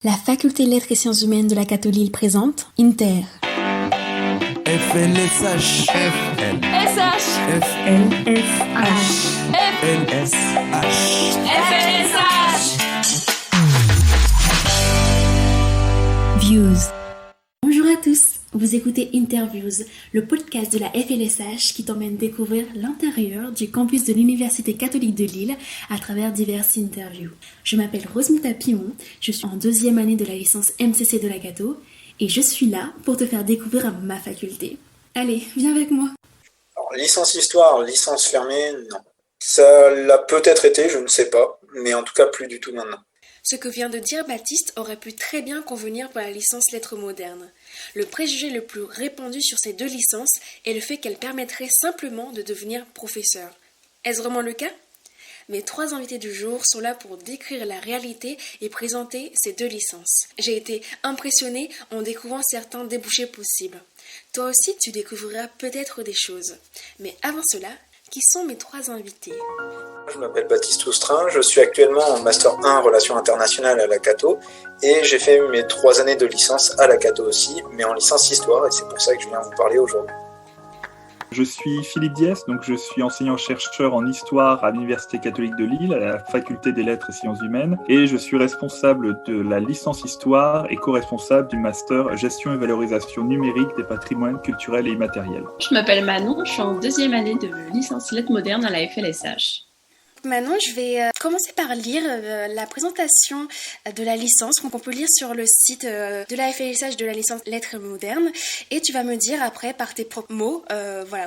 La faculté Lettres et Sciences Humaines de la Cato Lille présente Inter. FLSH FLSH Views. Bonjour à tous, vous écoutez Interviews, le podcast de la FLSH qui t'emmène découvrir l'intérieur du campus de l'Université catholique de Lille à travers diverses interviews. Je m'appelle Rosmita Pimon, je suis en 2e année de la licence MCC de la Cato et je suis là pour te faire découvrir ma faculté. Allez, viens avec moi. Alors, licence histoire, licence fermée, non. Ça l'a peut-être été, je ne sais pas, mais en tout cas plus du tout maintenant. Ce que vient de dire Baptiste aurait pu très bien convenir pour la licence lettres modernes. Le préjugé le plus répandu sur ces deux licences est le fait qu'elles permettraient simplement de devenir professeur. Est-ce vraiment le cas ? Mes 3 invités du jour sont là pour décrire la réalité et présenter ces deux licences. J'ai été impressionnée en découvrant certains débouchés possibles. Toi aussi, tu découvriras peut-être des choses. Mais avant cela, qui sont mes 3 invités ? Je m'appelle Baptiste Oustrin, je suis actuellement en Master 1 Relations internationales à la Cato et j'ai fait mes 3 années de licence à la Cato aussi, mais en licence histoire et c'est pour ça que je viens vous parler aujourd'hui. Je suis Philippe Diès, donc je suis enseignant-chercheur en histoire à l'Université catholique de Lille, à la faculté des lettres et sciences humaines, et je suis responsable de la licence histoire et co-responsable du master gestion et valorisation numérique des patrimoines culturels et immatériels. Je m'appelle Manon, je suis en 2e année de licence lettres modernes à la FLSH. Maintenant, je vais commencer par lire la présentation de la licence qu'on peut lire sur le site de la FLSH de la licence lettres modernes et tu vas me dire après par tes propres mots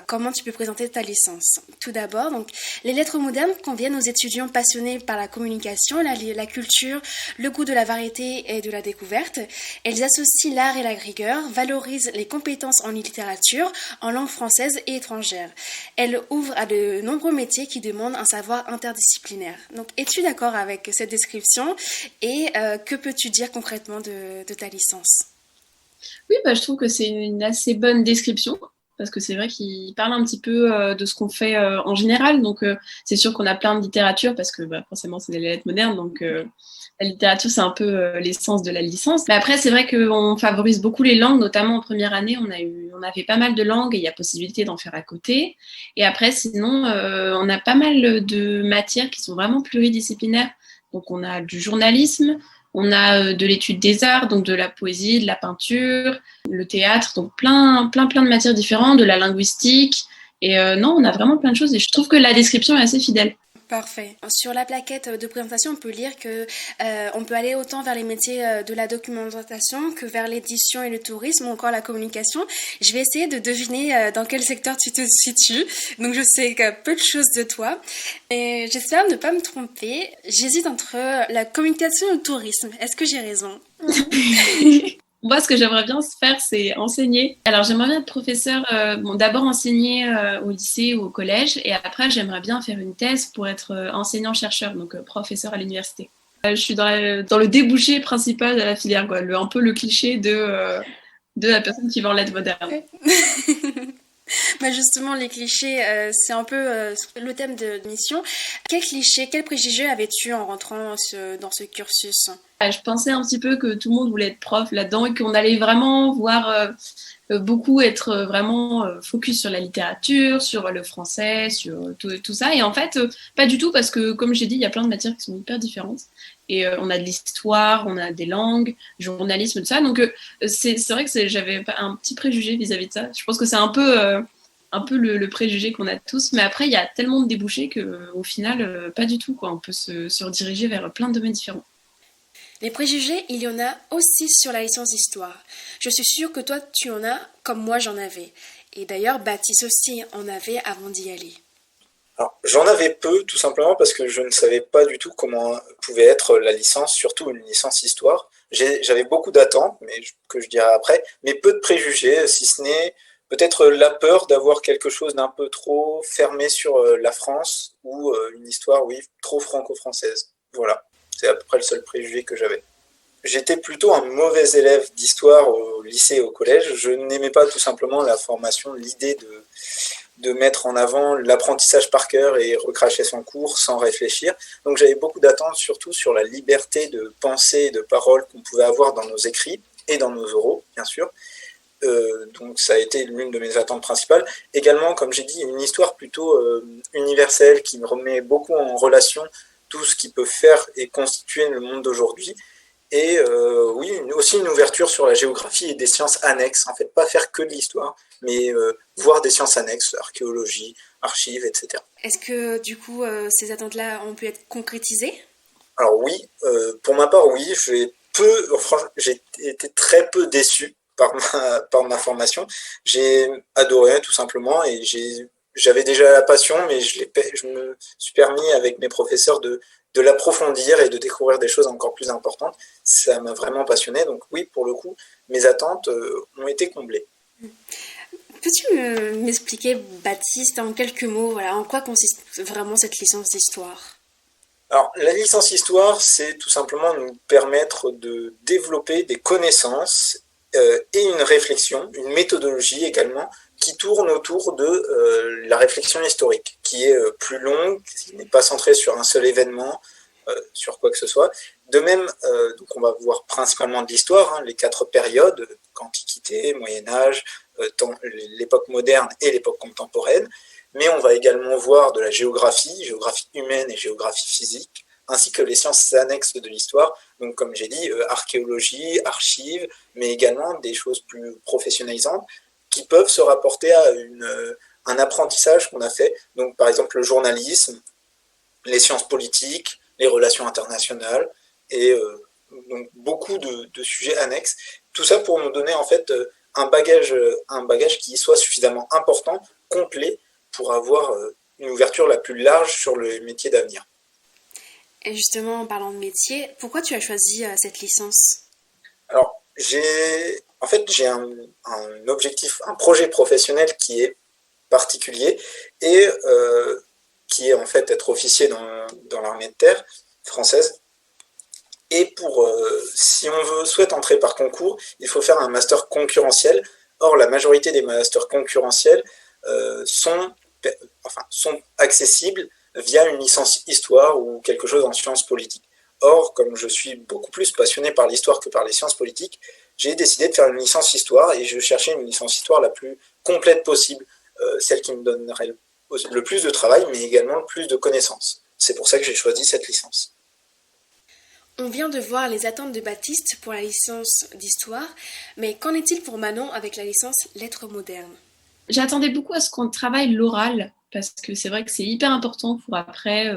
comment tu peux présenter ta licence. Tout d'abord, donc les lettres modernes conviennent aux étudiants passionnés par la communication, la culture, le goût de la variété et de la découverte. Elles associent l'art et la rigueur, valorisent les compétences en littérature, en langue française et étrangère. Elles ouvrent à de nombreux métiers qui demandent un savoir interdisciplinaire. Donc, es-tu d'accord avec cette description et que peux-tu dire concrètement de ta licence ? Oui, je trouve que c'est une assez bonne description parce que c'est vrai qu'il parle un petit peu de ce qu'on fait en général. Donc, c'est sûr qu'on a plein de littérature parce que forcément, c'est des lettres modernes. Donc, la littérature, c'est un peu l'essence de la licence. Mais après, c'est vrai qu'on favorise beaucoup les langues, notamment en première année, on avait pas mal de langues et il y a possibilité d'en faire à côté. Et après, sinon, on a pas mal de matières qui sont vraiment pluridisciplinaires. Donc, on a du journalisme, on a de l'étude des arts, donc de la poésie, de la peinture, le théâtre, donc plein de matières différentes, de la linguistique. Et non, on a vraiment plein de choses et je trouve que la description est assez fidèle. Parfait. Sur la plaquette de présentation, on peut lire que on peut aller autant vers les métiers de la documentation que vers l'édition et le tourisme ou encore la communication. Je vais essayer de deviner dans quel secteur tu te situes. Donc je sais peu de choses de toi. Et j'espère ne pas me tromper. J'hésite entre la communication et le tourisme. Est-ce que j'ai raison ? Moi, ce que j'aimerais bien faire, c'est enseigner. Alors, j'aimerais bien être professeur, d'abord enseigner au lycée ou au collège, et après, j'aimerais bien faire une thèse pour être enseignant-chercheur, donc professeur à l'université. Je suis dans le débouché principal de la filière, quoi, un peu le cliché de la personne qui va en lettres modernes. Justement, les clichés, c'est un peu le thème de l'émission. Quel cliché, quel préjugé avais-tu en rentrant dans ce cursus ? Je pensais un petit peu que tout le monde voulait être prof là-dedans et qu'on allait vraiment voir beaucoup être vraiment focus sur la littérature, sur le français, sur tout ça. Et en fait, pas du tout parce que, comme j'ai dit, il y a plein de matières qui sont hyper différentes. Et on a de l'histoire, on a des langues, journalisme, tout ça. Donc, c'est vrai que j'avais un petit préjugé vis-à-vis de ça. Je pense que c'est un peu le préjugé qu'on a tous. Mais après, il y a tellement de débouchés qu'au final, pas du tout, quoi. On peut se rediriger vers plein de domaines différents. Les préjugés, il y en a aussi sur la licence d'histoire. Je suis sûre que toi, tu en as comme moi j'en avais. Et d'ailleurs, Baptiste aussi en avait avant d'y aller. Alors, j'en avais peu, tout simplement parce que je ne savais pas du tout comment pouvait être la licence, surtout une licence histoire. J'avais beaucoup d'attentes, que je dirai après, mais peu de préjugés, si ce n'est peut-être la peur d'avoir quelque chose d'un peu trop fermé sur la France ou une histoire, oui, trop franco-française. Voilà. C'est à peu près le seul préjugé que j'avais. J'étais plutôt un mauvais élève d'histoire au lycée et au collège. Je n'aimais pas tout simplement la formation, l'idée de mettre en avant l'apprentissage par cœur et recracher son cours sans réfléchir. Donc j'avais beaucoup d'attentes surtout sur la liberté de pensée et de parole qu'on pouvait avoir dans nos écrits et dans nos oraux, bien sûr. Donc ça a été l'une de mes attentes principales. Également, comme j'ai dit, une histoire plutôt universelle qui me remet beaucoup en relation tout ce qui peut faire et constituer le monde d'aujourd'hui. Et oui, aussi une ouverture sur la géographie et des sciences annexes. En fait, pas faire que de l'histoire, mais voir des sciences annexes, archéologie, archives, etc. Est-ce que du coup, ces attentes-là ont pu être concrétisées? Alors oui, pour ma part, oui. J'ai été très peu déçu par ma formation. J'ai adoré tout simplement et j'avais déjà la passion, mais je me suis permis avec mes professeurs de l'approfondir et de découvrir des choses encore plus importantes. Ça m'a vraiment passionné. Donc oui, pour le coup, mes attentes ont été comblées. Peux-tu m'expliquer, Baptiste, en quelques mots, voilà, en quoi consiste vraiment cette licence d'histoire? Alors, la licence histoire, c'est tout simplement nous permettre de développer des connaissances et une réflexion, une méthodologie également, qui tourne autour de la réflexion historique, qui est plus longue, qui n'est pas centrée sur un seul événement, sur quoi que ce soit. De même, donc on va voir principalement de l'histoire, les 4 périodes, Antiquité, Moyen-Âge, l'époque moderne et l'époque contemporaine, mais on va également voir de la géographie humaine et géographie physique, ainsi que les sciences annexes de l'histoire, donc comme j'ai dit, archéologie, archives, mais également des choses plus professionnalisantes qui peuvent se rapporter à un apprentissage qu'on a fait, donc par exemple le journalisme, les sciences politiques, les relations internationales, et donc beaucoup de sujets annexes. Tout ça pour nous donner en fait un bagage qui soit suffisamment important, complet, pour avoir une ouverture la plus large sur le métier d'avenir. Et justement, en parlant de métier, pourquoi tu as choisi cette licence? Alors, j'ai un objectif, un projet professionnel qui est particulier et qui est en fait être officier dans l'armée de terre française. Et si on souhaite entrer par concours, il faut faire un master concurrentiel. Or, la majorité des masters concurrentiels sont accessibles via une licence histoire ou quelque chose en sciences politiques. Or, comme je suis beaucoup plus passionné par l'histoire que par les sciences politiques, j'ai décidé de faire une licence histoire et je cherchais une licence histoire la plus complète possible, celle qui me donnerait le plus de travail, mais également le plus de connaissances. C'est pour ça que j'ai choisi cette licence. On vient de voir les attentes de Baptiste pour la licence d'histoire, mais qu'en est-il pour Manon avec la licence lettres modernes? J'attendais beaucoup à ce qu'on travaille l'oral, parce que c'est vrai que c'est hyper important pour après,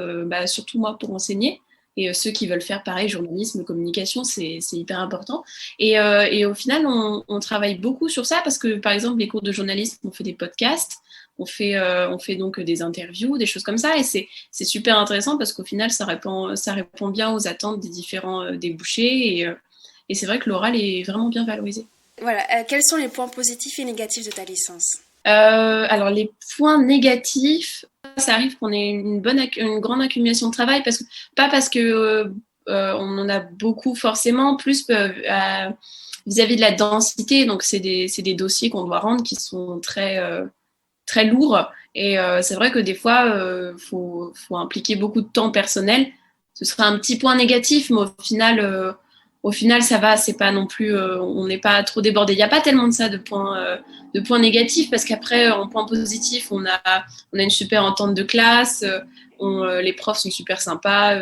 surtout moi pour enseigner, et ceux qui veulent faire pareil, journalisme, communication, c'est hyper important. Et au final, on travaille beaucoup sur ça, parce que par exemple, les cours de journalisme, on fait des podcasts, on fait donc des interviews, des choses comme ça, et c'est super intéressant parce qu'au final, ça répond bien aux attentes des différents débouchés, et c'est vrai que l'oral est vraiment bien valorisé. Voilà, quels sont les points positifs et négatifs de ta licence? Alors les points négatifs, ça arrive qu'on ait une grande accumulation de travail, parce que on en a beaucoup forcément, plus vis-à-vis de la densité, donc c'est des dossiers qu'on doit rendre qui sont très très lourds, et c'est vrai que des fois faut impliquer beaucoup de temps personnel. Ce sera un petit point négatif, mais au final, ça va, c'est pas non plus, on n'est pas trop débordé. Il n'y a pas tellement de ça de points négatifs, parce qu'après, en point positif, on a une super entente de classe, les profs sont super sympas,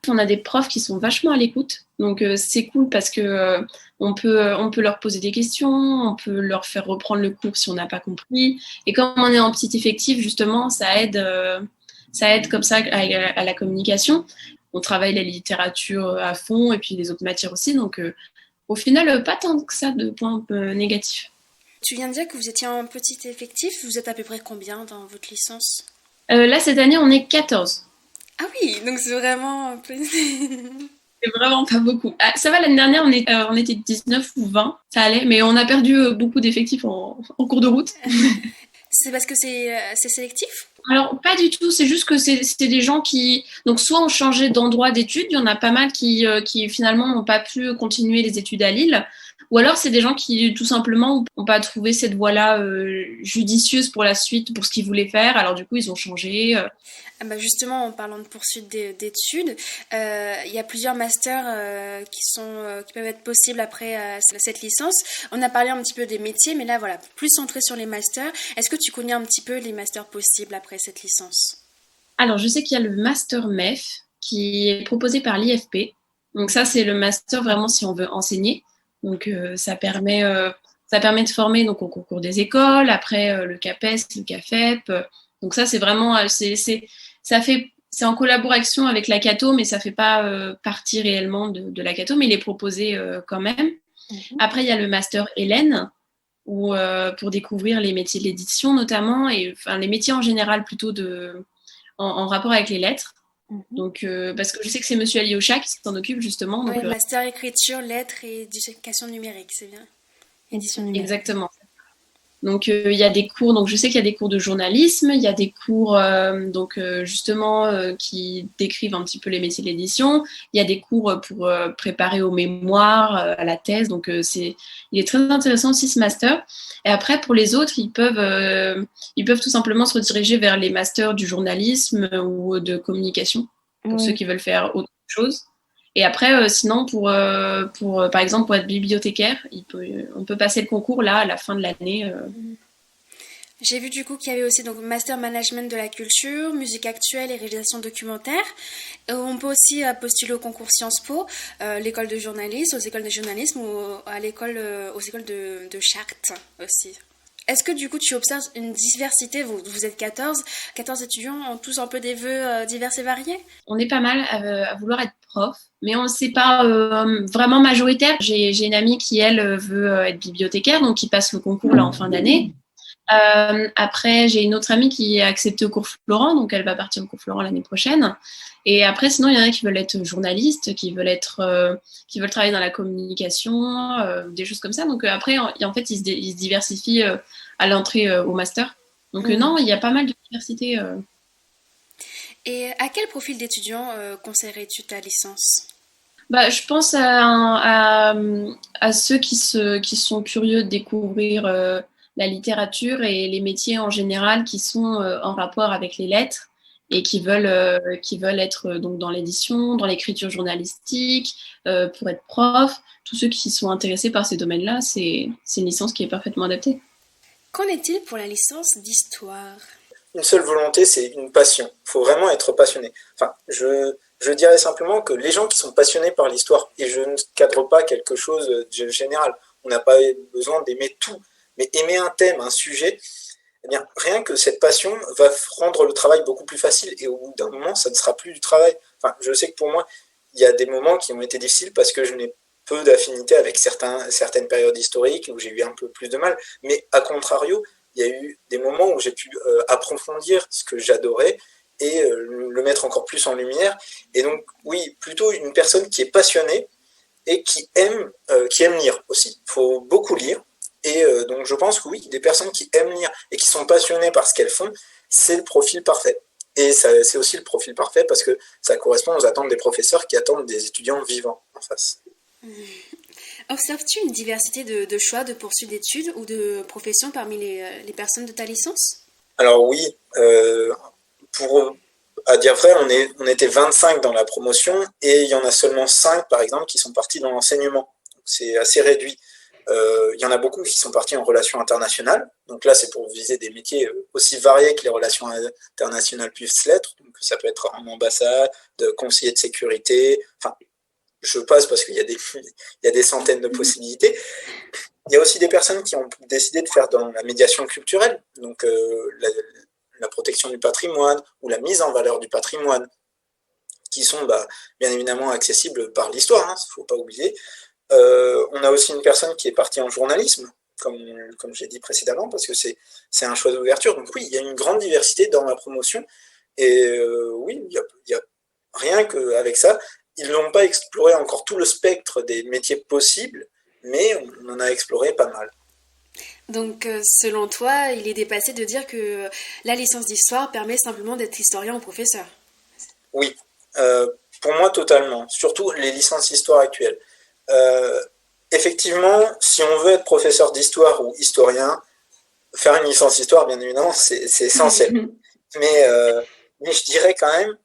on a des profs qui sont vachement à l'écoute, donc c'est cool parce que on peut leur poser des questions, on peut leur faire reprendre le cours si on n'a pas compris, et comme on est en petit effectif, justement, ça aide comme ça à la communication. On travaille la littérature à fond et puis les autres matières aussi. Donc, au final, pas tant que ça de points négatifs. Tu viens de dire que vous étiez en petit effectif. Vous êtes à peu près combien dans votre licence? Là, cette année, on est 14. Ah oui, donc c'est vraiment un peu... C'est vraiment pas beaucoup. Ah, ça va, l'année dernière, on était 19 ou 20. Ça allait, mais on a perdu beaucoup d'effectifs en cours de route. C'est parce que c'est sélectif? Alors, pas du tout. C'est juste que c'est des gens qui, donc, soit ont changé d'endroit d'études. Il y en a pas mal qui finalement n'ont pas pu continuer les études à Lille. Ou alors, c'est des gens qui, tout simplement, n'ont pas trouvé cette voie-là judicieuse pour la suite, pour ce qu'ils voulaient faire. Alors, du coup, ils ont changé. Ah bah justement, en parlant de poursuite d'études, il y a plusieurs masters qui peuvent être possibles après cette licence. On a parlé un petit peu des métiers, mais là, voilà, plus centré sur les masters. Est-ce que tu connais un petit peu les masters possibles après cette licence? Alors, je sais qu'il y a le master MEF qui est proposé par l'IFP. Donc, ça, c'est le master vraiment si on veut enseigner. Donc, ça permet de former donc, au concours des écoles, après le CAPES, le CAFEP. Donc, ça, c'est vraiment, c'est en collaboration avec la Cato, mais ça ne fait pas partie réellement de la Cato, mais il est proposé quand même. Après, il y a le master Hélène, pour découvrir les métiers de l'édition notamment, et enfin, les métiers en général plutôt en rapport avec les lettres. Donc, parce que je sais que c'est Monsieur Aliocha qui s'en occupe justement. Donc, oui, master écriture, lettres et éducation numérique, c'est bien. Édition numérique. Exactement. Donc, il y a des cours, donc je sais qu'il y a des cours de journalisme, il y a des cours justement qui décrivent un petit peu les métiers de l'édition, il y a des cours pour préparer au mémoire, à la thèse, donc il est très intéressant aussi ce master. Et après, pour les autres, ils peuvent tout simplement se rediriger vers les masters du journalisme ou de communication, pour ceux qui veulent faire autre chose. Et après, sinon, par exemple, pour être bibliothécaire, on peut passer le concours là à la fin de l'année. J'ai vu du coup qu'il y avait aussi donc master management de la culture, musique actuelle et réalisation documentaire. On peut aussi postuler au concours Sciences Po, l'école de journalisme, aux écoles de journalisme ou aux écoles de Chartres aussi. Est-ce que du coup tu observes une diversité, vous êtes 14 étudiants ont tous un peu des vœux divers et variés? On est pas mal à vouloir être prof, mais on ne sait pas vraiment majoritaire. J'ai une amie qui, elle, veut être bibliothécaire, donc qui passe le concours là en fin d'année. Après, j'ai une autre amie qui a accepté au cours Florent, donc elle va partir au cours Florent l'année prochaine. Et après, sinon, il y en a qui veulent être journalistes, qui veulent travailler dans la communication, des choses comme ça. Donc après, en fait, ils se diversifient à l'entrée au master. Donc non, il y a pas mal de diversité. Et à quel profil d'étudiant conseillerais-tu ta licence? Je pense à ceux qui sont curieux de découvrir la littérature et les métiers en général qui sont en rapport avec les lettres et qui veulent être donc dans l'édition, dans l'écriture journalistique, pour être prof. Tous ceux qui sont intéressés par ces domaines-là, c'est une licence qui est parfaitement adaptée. Qu'en est-il pour la licence d'histoire? Une seule volonté, c'est une passion. Il faut vraiment être passionné. Enfin, je dirais simplement que les gens qui sont passionnés par l'histoire, et je ne cadre pas quelque chose de général, on n'a pas besoin d'aimer tout, mais aimer un thème, un sujet, eh bien, rien que cette passion va rendre le travail beaucoup plus facile, et au bout d'un moment, ça ne sera plus du travail. Enfin, je sais que pour moi, il y a des moments qui ont été difficiles parce que je n'ai peu d'affinité avec certaines périodes historiques où j'ai eu un peu plus de mal, mais à contrario, il y a eu des moments où j'ai pu approfondir ce que j'adorais et le mettre encore plus en lumière. Et donc, oui, plutôt une personne qui est passionnée et qui aime lire aussi. Il faut beaucoup lire. Et donc, je pense que oui, des personnes qui aiment lire et qui sont passionnées par ce qu'elles font, c'est le profil parfait. Et c'est aussi le profil parfait parce que ça correspond aux attentes des professeurs qui attendent des étudiants vivants en face. Observes-tu une diversité de choix de poursuite d'études ou de professions parmi les personnes de ta licence? Alors oui, à dire vrai, on était 25 dans la promotion et il y en a seulement 5 par exemple qui sont partis dans l'enseignement. C'est assez réduit. Il y en a beaucoup qui sont partis en relations internationales. Donc là, c'est pour viser des métiers aussi variés que les relations internationales puissent l'être. Donc ça peut être en ambassade, de conseiller de sécurité, enfin, je passe parce qu'il y a des centaines de possibilités. Il y a aussi des personnes qui ont décidé de faire dans la médiation culturelle, donc la protection du patrimoine ou la mise en valeur du patrimoine, qui sont bien évidemment accessibles par l'histoire, il ne faut pas oublier. On a aussi une personne qui est partie en journalisme, comme j'ai dit précédemment, parce que c'est un choix d'ouverture. Donc oui, il y a une grande diversité dans ma promotion, et oui, il y a rien qu'avec ça. Ils n'ont pas exploré encore tout le spectre des métiers possibles, mais on en a exploré pas mal. Donc, selon toi, il est dépassé de dire que la licence d'histoire permet simplement d'être historien ou professeur. Oui, pour moi totalement, surtout les licences histoire actuelles. Euh, Effectivement, si on veut être professeur d'histoire ou historien, faire une licence histoire, bien évidemment, c'est essentiel. Mais, euh, mais je dirais quand même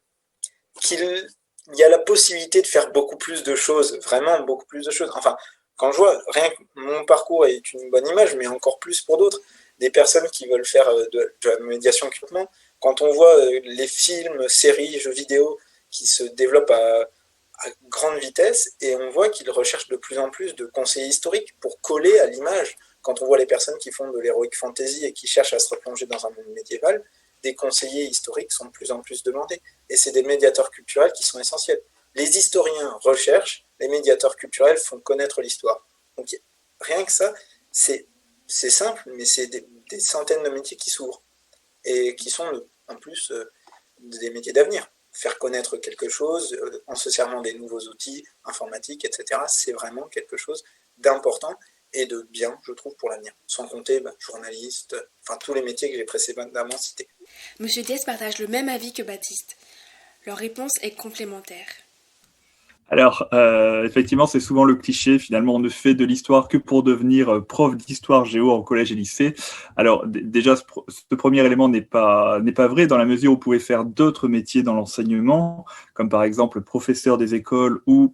qu'il y a la possibilité de faire beaucoup plus de choses, vraiment beaucoup plus de choses. Enfin, quand je vois, rien que mon parcours est une bonne image, mais encore plus pour d'autres, des personnes qui veulent faire de la médiation équipement, quand on voit les films, séries, jeux vidéo qui se développent à grande vitesse, et on voit qu'ils recherchent de plus en plus de conseillers historiques pour coller à l'image. Quand on voit les personnes qui font de l'heroic fantasy et qui cherchent à se replonger dans un monde médiéval, des conseillers historiques sont de plus en plus demandés. Et c'est des médiateurs culturels qui sont essentiels. Les historiens recherchent, les médiateurs culturels font connaître l'histoire. Donc rien que ça, c'est simple, mais c'est des centaines de métiers qui s'ouvrent et qui sont en plus des métiers d'avenir. Faire connaître quelque chose en se servant des nouveaux outils informatiques, etc., c'est vraiment quelque chose d'important et de bien, je trouve, pour l'avenir. Sans compter journaliste, enfin tous les métiers que j'ai précédemment cités. Monsieur Diaz partage le même avis que Baptiste. Leur réponse est complémentaire. Alors, effectivement, c'est souvent le cliché. Finalement, on ne fait de l'histoire que pour devenir prof d'histoire géo en collège et lycée. Alors, déjà, ce premier élément n'est pas vrai dans la mesure où vous pouvez faire d'autres métiers dans l'enseignement, comme par exemple professeur des écoles ou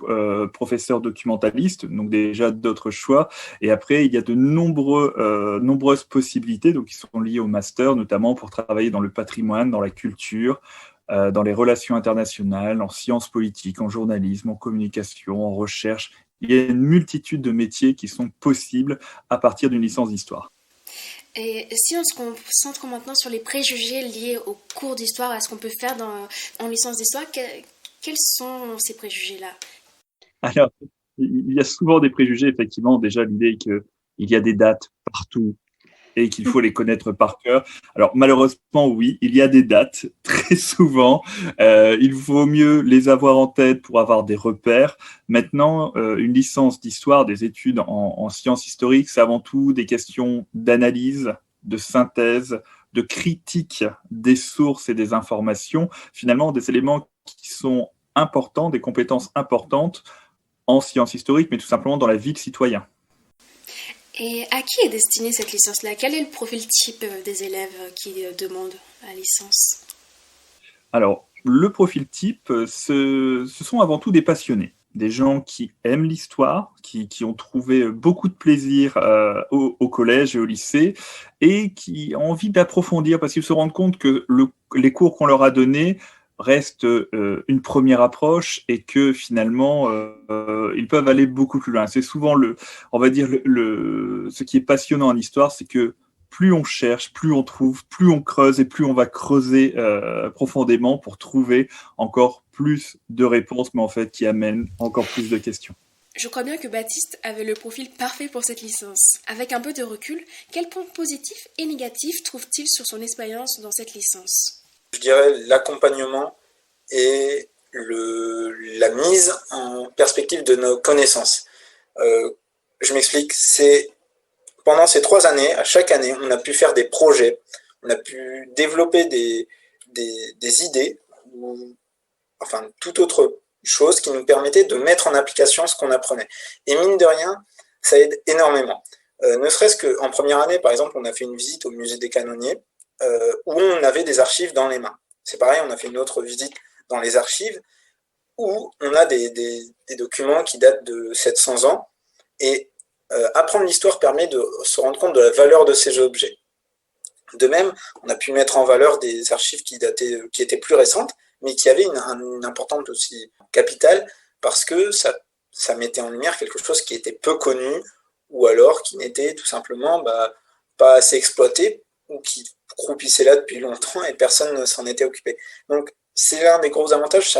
professeur documentaliste. Donc déjà d'autres choix. Et après, il y a de nombreuses possibilités, donc qui sont liées au master, notamment pour travailler dans le patrimoine, dans la culture, dans les relations internationales, en sciences politiques, en journalisme, en communication, en recherche. Il y a une multitude de métiers qui sont possibles à partir d'une licence d'histoire. Et si on se concentre maintenant sur les préjugés liés aux cours d'histoire, à ce qu'on peut faire en licence d'histoire, quels sont ces préjugés-là? Alors, il y a souvent des préjugés, effectivement. Déjà, l'idée qu'il y a des dates partout et qu'il faut les connaître par cœur. Alors malheureusement, oui, il y a des dates, très souvent. Il vaut mieux les avoir en tête pour avoir des repères. Maintenant, une licence d'histoire, des études en sciences historiques, c'est avant tout des questions d'analyse, de synthèse, de critique des sources et des informations, finalement des éléments qui sont importants, des compétences importantes en sciences historiques, mais tout simplement dans la vie de citoyen. Et à qui est destinée cette licence-là? Quel est le profil type des élèves qui demandent la licence? Alors, le profil type, ce sont avant tout des passionnés, des gens qui aiment l'histoire, qui ont trouvé beaucoup de plaisir au collège et au lycée, et qui ont envie d'approfondir, parce qu'ils se rendent compte que les cours qu'on leur a donnés restent une première approche, et que finalement, ils peuvent aller beaucoup plus loin. C'est souvent on va dire, ce qui est passionnant en histoire, c'est que plus on cherche, plus on trouve, plus on creuse et plus on va creuser profondément pour trouver encore plus de réponses, mais en fait qui amènent encore plus de questions. Je crois bien que Baptiste avait le profil parfait pour cette licence. Avec un peu de recul, quels points positifs et négatifs trouve-t-il sur son expérience dans cette licence? Je dirais l'accompagnement et la mise en perspective de nos connaissances. Je m'explique, pendant ces 3 années, à chaque année, on a pu faire des projets, on a pu développer des idées, ou enfin toute autre chose qui nous permettait de mettre en application ce qu'on apprenait. Et mine de rien, ça aide énormément. Ne serait-ce qu'en première année, par exemple, on a fait une visite au musée des Canonniers, où on avait des archives dans les mains. C'est pareil, on a fait une autre visite dans les archives, où on a des documents qui datent de 700 ans, et apprendre l'histoire permet de se rendre compte de la valeur de ces objets. De même, on a pu mettre en valeur des archives qui étaient plus récentes, mais qui avaient une importance aussi capitale, parce que ça mettait en lumière quelque chose qui était peu connu, ou alors qui n'était tout simplement pas assez exploité, ou qui croupissait là depuis longtemps et personne ne s'en était occupé. Donc c'est l'un des gros avantages.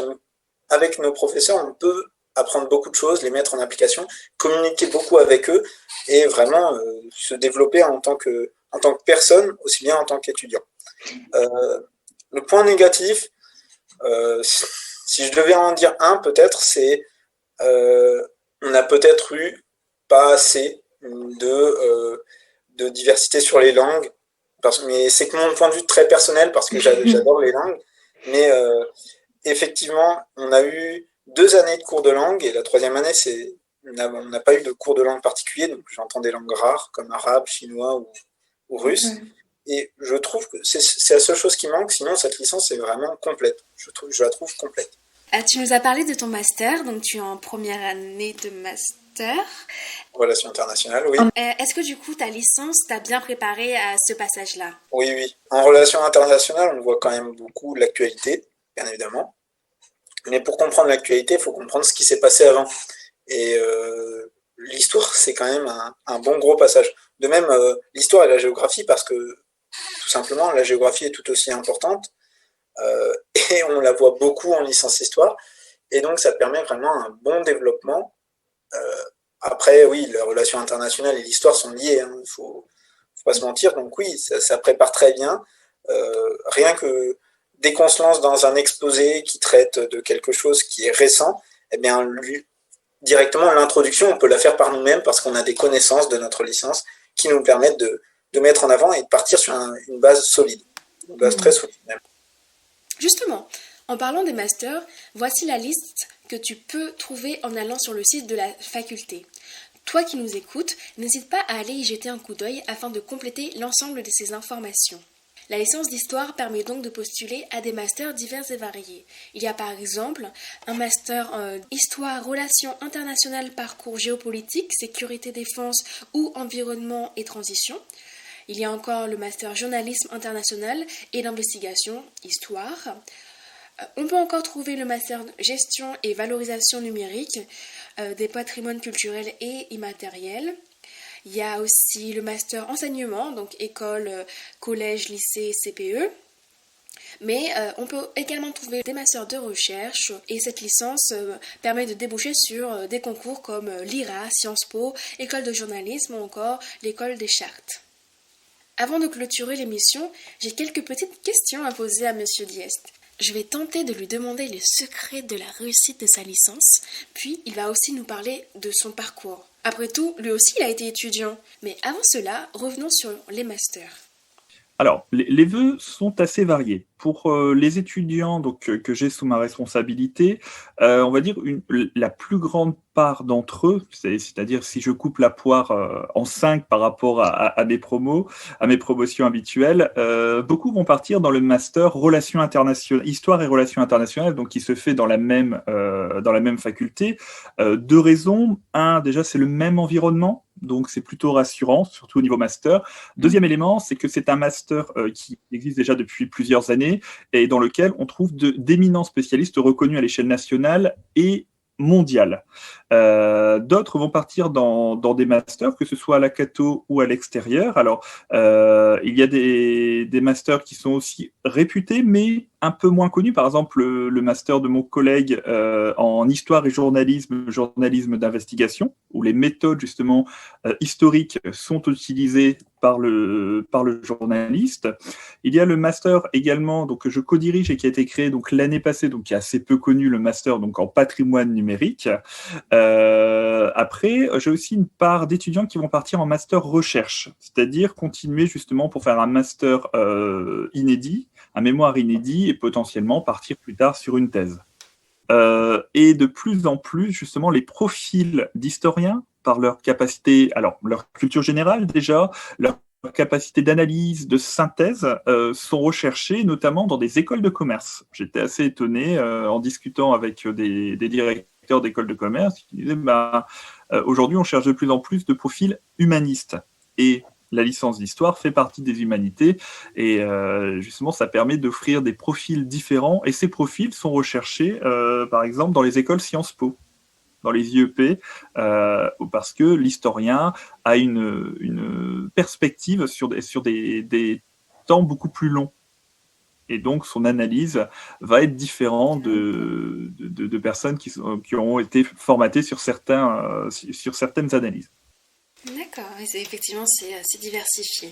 Avec nos professeurs, on peut apprendre beaucoup de choses, les mettre en application, communiquer beaucoup avec eux et vraiment se développer en tant que personne, aussi bien en tant qu'étudiant. Le point négatif, si je devais en dire un peut-être, c'est on a peut-être eu pas assez de diversité sur les langues. Mais c'est que mon point de vue très personnel parce que j'adore les langues. Mais effectivement, on a eu 2 années de cours de langue et la 3e année, on n'a pas eu de cours de langue particulier. Donc j'entends des langues rares comme arabe, chinois ou russe. Et je trouve que c'est la seule chose qui manque. Sinon, cette licence est vraiment complète. Je la trouve complète. Tu nous as parlé de ton master, donc tu es en première année de master. Relations internationales, oui. Est-ce que du coup ta licence t'a bien préparé à ce passage-là ? Oui. En relations internationales, on voit quand même beaucoup l'actualité, bien évidemment. Mais pour comprendre l'actualité, il faut comprendre ce qui s'est passé avant. Et l'histoire, c'est quand même un bon gros passage. De même, l'histoire et la géographie, parce que tout simplement, la géographie est tout aussi importante. Et on la voit beaucoup en licence histoire. Et donc, ça permet vraiment un bon développement. Après, oui, les relations internationales et l'histoire sont liées, hein, il faut pas se mentir. Donc oui, ça prépare très bien. Rien que dès qu'on se lance dans un exposé qui traite de quelque chose qui est récent, eh bien, directement, l'introduction, on peut la faire par nous-mêmes parce qu'on a des connaissances de notre licence qui nous permettent de mettre en avant et de partir sur une base solide, une base très solide même. Justement, en parlant des masters, voici la liste que tu peux trouver en allant sur le site de la faculté. Toi qui nous écoutes, n'hésite pas à aller y jeter un coup d'œil afin de compléter l'ensemble de ces informations. La licence d'histoire permet donc de postuler à des masters divers et variés. Il y a par exemple un master histoire, relations internationales, parcours géopolitique, sécurité, défense ou environnement et transition. Il y a encore le master journalisme international et d'investigation, histoire. On peut encore trouver le master gestion et valorisation numérique des patrimoines culturels et immatériels. Il y a aussi le master enseignement, donc école, collège, lycée, CPE. Mais on peut également trouver des masters de recherche et cette licence permet de déboucher sur des concours comme l'IRA, Sciences Po, école de journalisme ou encore l'école des chartes. Avant de clôturer l'émission, j'ai quelques petites questions à poser à Monsieur Diest. Je vais tenter de lui demander les secrets de la réussite de sa licence, puis il va aussi nous parler de son parcours. Après tout, lui aussi il a été étudiant. Mais avant cela, revenons sur les masters. Alors, les vœux sont assez variés. Pour les étudiants que j'ai sous ma responsabilité, on va dire la plus grande part d'entre eux, c'est-à-dire si je coupe la poire en 5 par rapport à mes promotions habituelles, beaucoup vont partir dans le master relations internationales, histoire et relations internationales, donc qui se fait dans la même faculté. 2 raisons. Un, déjà, c'est le même environnement. Donc, c'est plutôt rassurant, surtout au niveau master. Deuxième élément, c'est que c'est un master qui existe déjà depuis plusieurs années et dans lequel on trouve d'éminents spécialistes reconnus à l'échelle nationale et mondiale. D'autres vont partir dans des masters, que ce soit à la Cato ou à l'extérieur. Alors, il y a des masters qui sont aussi réputés, mais un peu moins connus. Par exemple, le master de mon collègue en histoire et journalisme d'investigation, où les méthodes justement historiques sont utilisées par le journaliste. Il y a le master également donc, que je co-dirige et qui a été créé donc, l'année passée, donc qui est assez peu connu, le master donc, en patrimoine numérique. Après, j'ai aussi une part d'étudiants qui vont partir en master recherche, c'est-à-dire continuer justement pour faire un master inédit, un mémoire inédit et potentiellement partir plus tard sur une thèse. Et de plus en plus, justement, les profils d'historiens, par leur capacité, alors leur culture générale déjà, leur capacité d'analyse, de synthèse, sont recherchés notamment dans des écoles de commerce. J'étais assez étonné en discutant avec des directeurs d'écoles de commerce qui disaient aujourd'hui on cherche de plus en plus de profils humanistes. Et la licence d'histoire fait partie des humanités et justement ça permet d'offrir des profils différents et ces profils sont recherchés par exemple dans les écoles Sciences Po, dans les IEP, parce que l'historien a une perspective sur des temps beaucoup plus longs. Et donc, son analyse va être différente de personnes qui ont été formatées sur certaines analyses. D'accord, effectivement, c'est diversifié.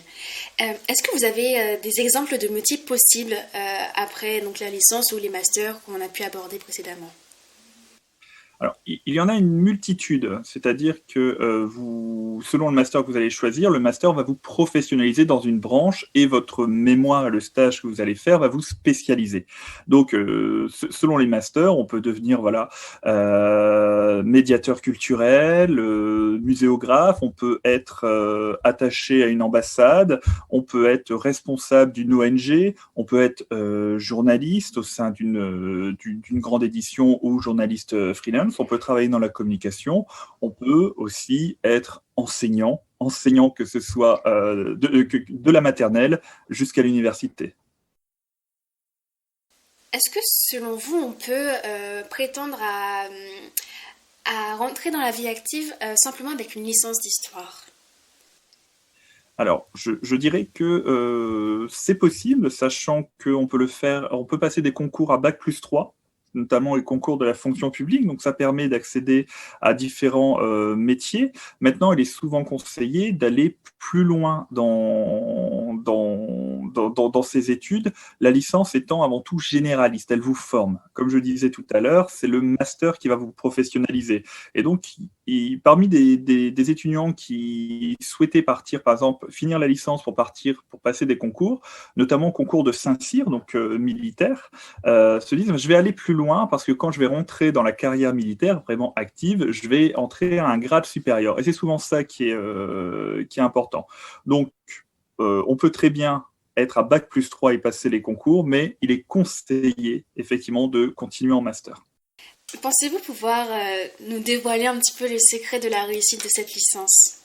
Est-ce que vous avez des exemples de multiples possibles après donc, la licence ou les masters qu'on a pu aborder précédemment ? Alors, il y en a une multitude, c'est-à-dire que selon le master que vous allez choisir, le master va vous professionnaliser dans une branche et votre mémoire et le stage que vous allez faire va vous spécialiser. Donc, selon les masters, on peut devenir médiateur culturel, muséographe, on peut être attaché à une ambassade, on peut être responsable d'une ONG, on peut être journaliste au sein d'une grande édition ou journaliste freelance. On peut travailler dans la communication, on peut aussi être enseignant que ce soit de la maternelle jusqu'à l'université. Est-ce que selon vous, on peut prétendre à rentrer dans la vie active simplement avec une licence d'histoire ? Alors, je dirais que c'est possible, sachant qu'on peut le faire, on peut passer des concours à Bac+3, notamment les concours de la fonction publique, donc ça permet d'accéder à différents métiers. Maintenant, il est souvent conseillé d'aller plus loin dans ces études, la licence étant avant tout généraliste, elle vous forme. Comme je disais tout à l'heure, c'est le master qui va vous professionnaliser. Et donc, parmi des étudiants qui souhaitaient partir, par exemple, finir la licence pour passer des concours, notamment concours de Saint-Cyr, donc militaire, se disent, je vais aller plus loin parce que quand je vais rentrer dans la carrière militaire vraiment active, je vais entrer à un grade supérieur. Et c'est souvent ça qui est important. Donc, on peut très bien être à Bac+3 et passer les concours, mais il est conseillé effectivement de continuer en master. Pensez-vous pouvoir nous dévoiler un petit peu les secrets de la réussite de cette licence ?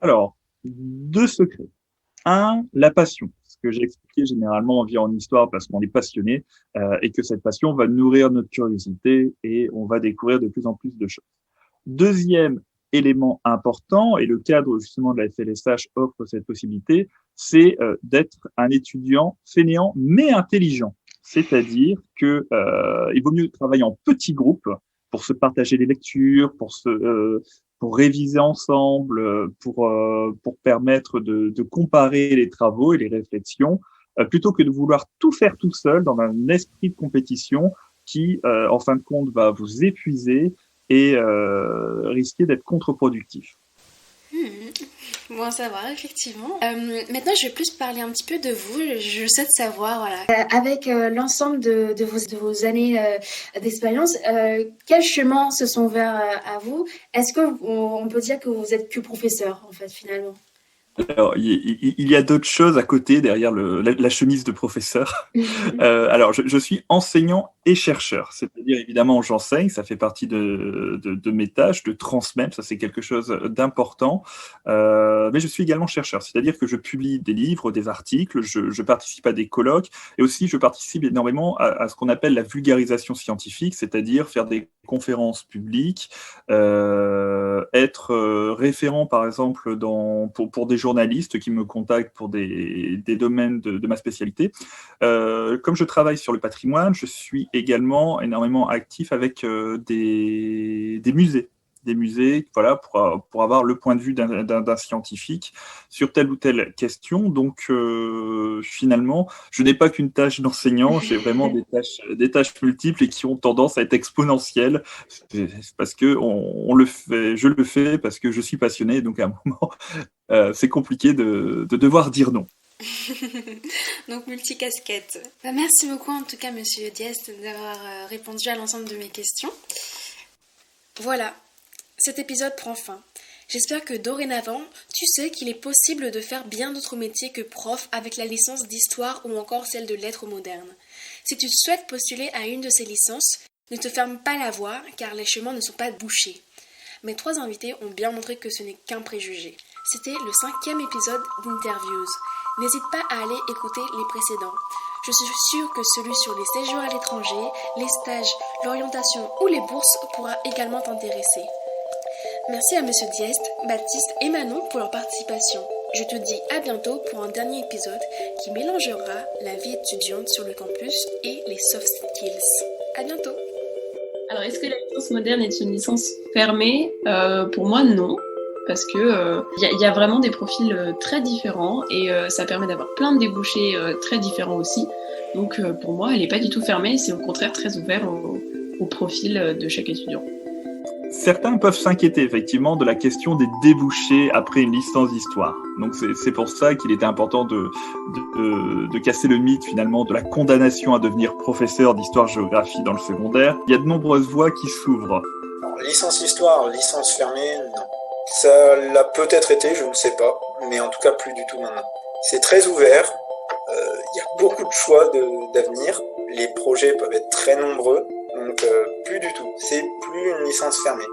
Alors, 2 secrets. 1, la passion. Ce que j'ai expliqué généralement, on vient en histoire parce qu'on est passionné et que cette passion va nourrir notre curiosité et on va découvrir de plus en plus de choses. 2e élément important, et le cadre justement de la FLSH offre cette possibilité, c'est d'être un étudiant fainéant mais intelligent. C'est-à-dire que il vaut mieux travailler en petits groupes pour se partager les lectures, pour réviser ensemble, pour permettre de comparer les travaux et les réflexions, plutôt que de vouloir tout faire tout seul dans un esprit de compétition qui, en fin de compte, va vous épuiser et risquer d'être contre-productif. Bon à savoir, effectivement. Maintenant, je vais plus parler un petit peu de vous. Je souhaite savoir, voilà, avec l'ensemble de vos années d'expérience, quels chemins se sont ouverts à vous ? Est-ce qu'on peut dire que vous êtes que professeur, en fait, finalement ? Alors, il y a d'autres choses à côté, derrière la chemise de professeur. Alors, je suis enseignant et chercheur, c'est-à-dire évidemment j'enseigne, ça fait partie de mes tâches, de transmettre, ça c'est quelque chose d'important, mais je suis également chercheur, c'est-à-dire que je publie des livres, des articles, je participe à des colloques, et aussi je participe énormément à ce qu'on appelle la vulgarisation scientifique, c'est-à-dire faire des conférences publiques, être référent par exemple pour des journalistes qui me contactent pour des domaines de ma spécialité. Comme je travaille sur le patrimoine, je suis également énormément actif avec des musées, voilà, pour avoir le point de vue d'un scientifique sur telle ou telle question. Donc, finalement, je n'ai pas qu'une tâche d'enseignant, j'ai vraiment des tâches multiples et qui ont tendance à être exponentielles. C'est parce que je le fais parce que je suis passionné, donc à un moment, c'est compliqué de devoir dire non. Donc multicasquette. Merci beaucoup en tout cas Monsieur Diest d'avoir répondu à l'ensemble de mes questions. Voilà, cet épisode prend fin. J'espère que dorénavant, tu sais qu'il est possible de faire bien d'autres métiers que prof avec la licence d'histoire ou encore celle de lettres modernes. Si tu souhaites postuler à une de ces licences, ne te ferme pas la voie car les chemins ne sont pas bouchés. Mes 3 invités ont bien montré que ce n'est qu'un préjugé. C'était le 5e épisode d'Interviews. N'hésite pas à aller écouter les précédents. Je suis sûre que celui sur les séjours à l'étranger, les stages, l'orientation ou les bourses pourra également t'intéresser. Merci à Monsieur Diest, Baptiste et Manon pour leur participation. Je te dis à bientôt pour un dernier épisode qui mélangera la vie étudiante sur le campus et les soft skills. À bientôt. Alors, est-ce que la licence moderne est une licence fermée ? Pour moi, non. Parce que y a vraiment des profils très différents et ça permet d'avoir plein de débouchés très différents aussi. Donc pour moi, elle n'est pas du tout fermée, c'est au contraire très ouvert au profil de chaque étudiant. Certains peuvent s'inquiéter effectivement de la question des débouchés après une licence d'histoire. Donc c'est pour ça qu'il était important de casser le mythe finalement de la condamnation à devenir professeur d'histoire-géographie dans le secondaire. Il y a de nombreuses voies qui s'ouvrent. Alors, licence histoire, licence fermée, non. Ça l'a peut-être été, je ne sais pas, mais en tout cas plus du tout maintenant. C'est très ouvert, il y a beaucoup de choix d'avenir, les projets peuvent être très nombreux, donc plus du tout, c'est plus une licence fermée.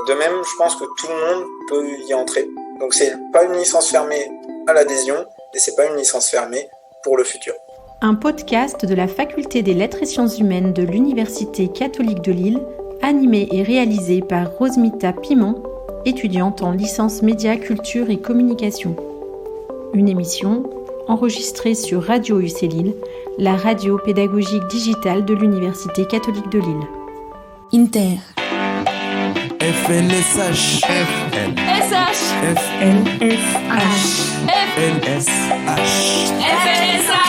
De même, je pense que tout le monde peut y entrer, donc c'est pas une licence fermée à l'adhésion, et c'est pas une licence fermée pour le futur. Un podcast de la Faculté des Lettres et Sciences Humaines de l'Université catholique de Lille, animé et réalisé par Rosmita Pimon, étudiante en licence médias, culture et communication. Une émission enregistrée sur Radio UC Lille, la radio pédagogique digitale de l'Université catholique de Lille. Inter. FLSH. FLSH. FLSH. FLSH. FLSH.